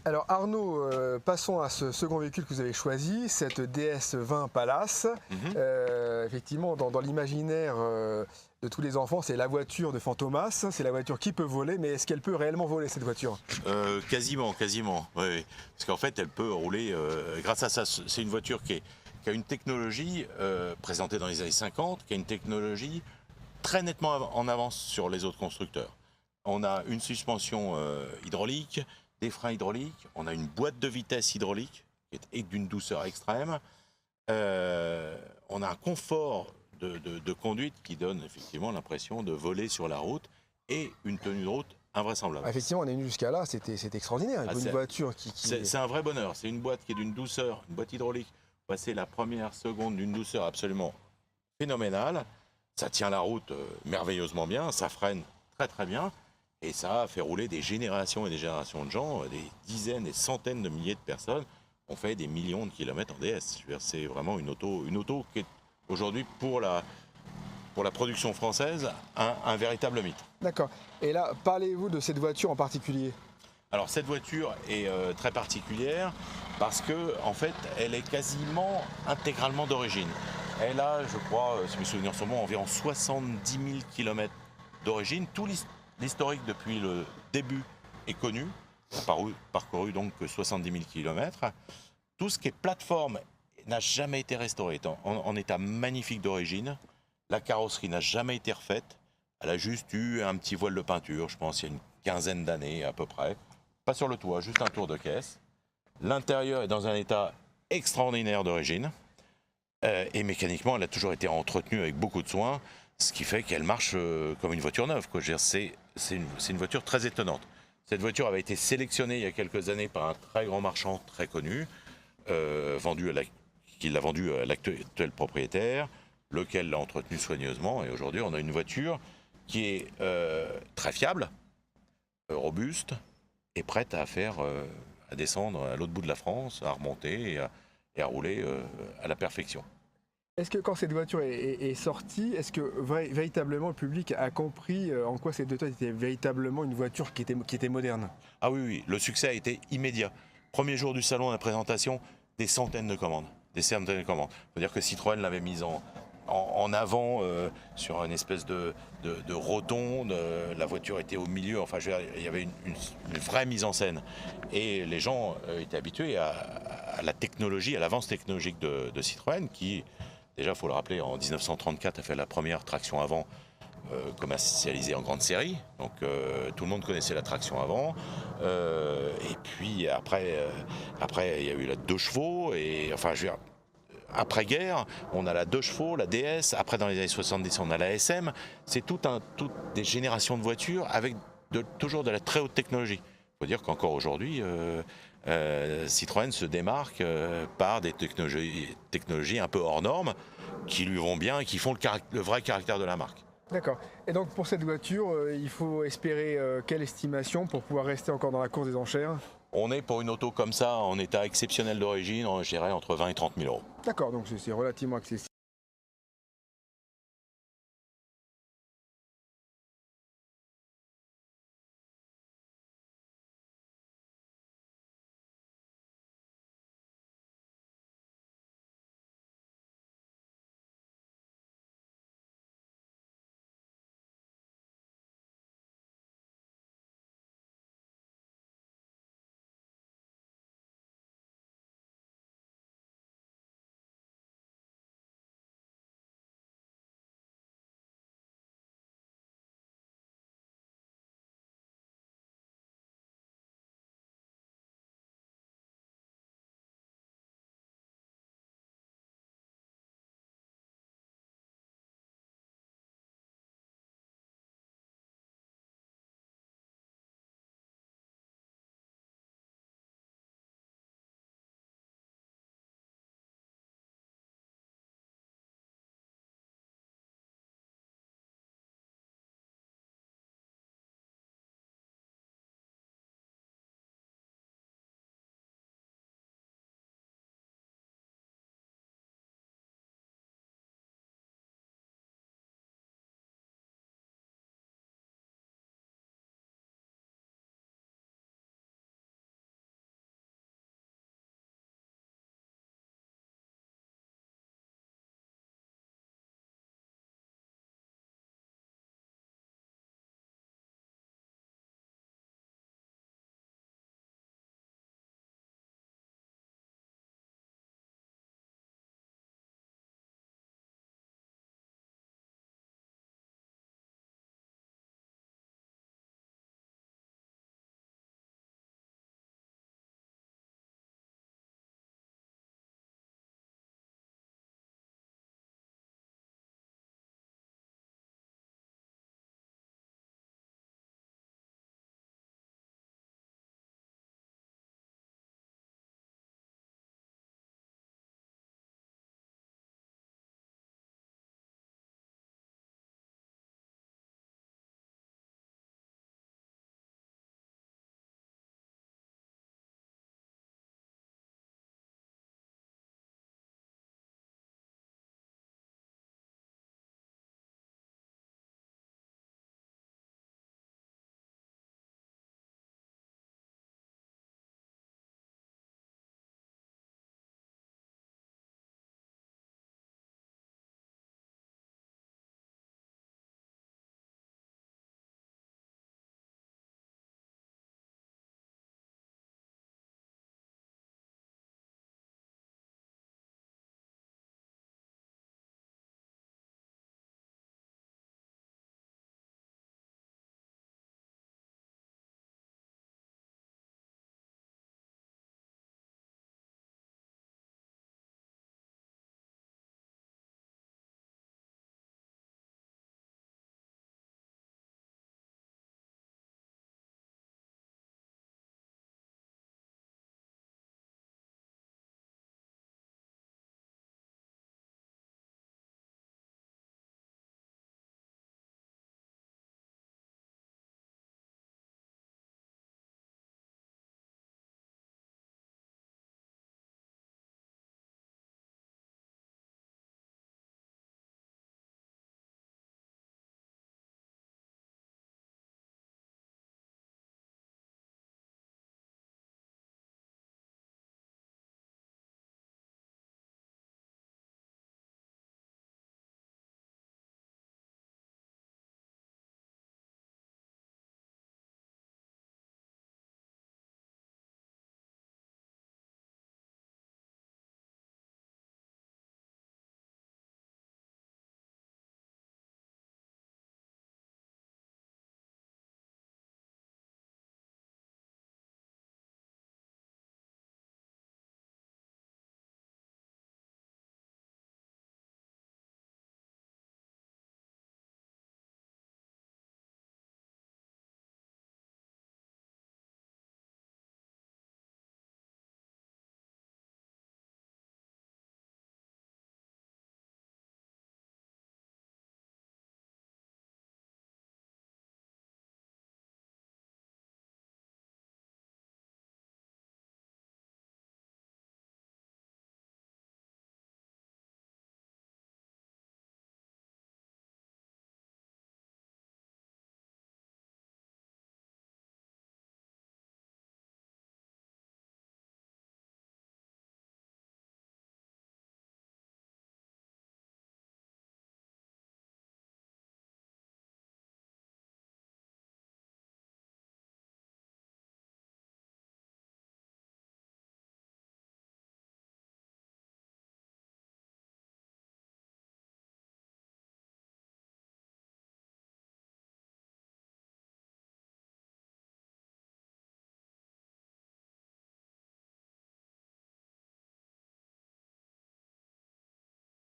Alors Arnaud, passons à ce second véhicule que vous avez choisi, cette DS20 Palace. Mhm. Effectivement, dans l'imaginaire de tous les enfants, c'est la voiture de Fantomas, c'est la voiture qui peut voler, mais est-ce qu'elle peut réellement voler cette voiture? Quasiment, quasiment. Oui, oui. Parce qu'en fait, elle peut rouler grâce à ça. C'est une voiture qui a une technologie présentée dans les années 50, qui a une technologie très nettement en avance sur les autres constructeurs. On a une suspension hydraulique, des freins hydrauliques, on a une boîte de vitesse hydraulique qui est d'une douceur extrême. On a un confort de conduite qui donne effectivement l'impression de voler sur la route et une tenue de route invraisemblable. Effectivement, on est venu jusqu'à là, c'était extraordinaire. Une voiture qui... C'est un vrai bonheur. C'est une boîte qui est d'une douceur, une boîte hydraulique. Passer la première seconde d'une douceur absolument phénoménale. Ça tient la route merveilleusement bien, ça freine très très bien. Et ça fait rouler des générations et des générations de gens, des dizaines et centaines de milliers de personnes ont fait des millions de kilomètres en DS. Je veux dire, c'est vraiment une auto qui est aujourd'hui pour la production française un véritable mythe. D'accord. Et là, parlez-vous de cette voiture en particulier? Alors cette voiture est très particulière parce que en fait, elle est quasiment intégralement d'origine. Elle a, je crois, si mes souvenirs sont bons, environ 70 000 km d'origine. Tout l'historique depuis le début est connu. On a parcouru donc 70 000 km. Tout ce qui est plateforme n'a jamais été restauré. En état magnifique d'origine. La carrosserie n'a jamais été refaite. Elle a juste eu un petit voile de peinture, je pense, il y a une quinzaine d'années à peu près. Pas sur le toit, juste un tour de caisse. L'intérieur est dans un état extraordinaire d'origine. Et mécaniquement, elle a toujours été entretenue avec beaucoup de soin, ce qui fait qu'elle marche comme une voiture neuve, quoi. C'est une voiture très étonnante. Cette voiture avait été sélectionnée il y a quelques années par un très grand marchand très connu, qui l'a vendue à l'actuel propriétaire, lequel l'a entretenue soigneusement. Et aujourd'hui, on a une voiture qui est très fiable, robuste, et prête à descendre à l'autre bout de la France, à remonter et à rouler à la perfection. Est-ce que quand cette voiture est sortie, est-ce que véritablement le public a compris en quoi cette voiture était véritablement une voiture qui était moderne? Ah oui, oui, le succès a été immédiat. Premier jour du salon, la présentation, des centaines de commandes. Des centaines de commandes. Il faut dire que Citroën l'avait mise en avant sur une espèce de rotonde. La voiture était au milieu. Enfin, il y avait une vraie mise en scène. Et les gens étaient habitués à la technologie, à l'avance technologique de Citroën, qui, déjà, il faut le rappeler, en 1934, a fait la première traction avant commercialisée en grande série. Donc tout le monde connaissait la traction avant. Et puis après, il y a eu la 2 chevaux. Et enfin, je veux dire, après-guerre, on a la 2 chevaux, la DS. Après, dans les années 70, on a la SM. C'est toutes des générations de voitures avec toujours de la très haute technologie. Il faut dire qu'encore aujourd'hui, Citroën se démarque par des technologies un peu hors normes qui lui vont bien et qui font le vrai caractère de la marque. D'accord. Et donc pour cette voiture, il faut espérer quelle estimation pour pouvoir rester encore dans la course des enchères? On est pour une auto comme ça, en état exceptionnel d'origine, je dirais entre 20 et 30 000 euros. D'accord, donc c'est relativement accessible.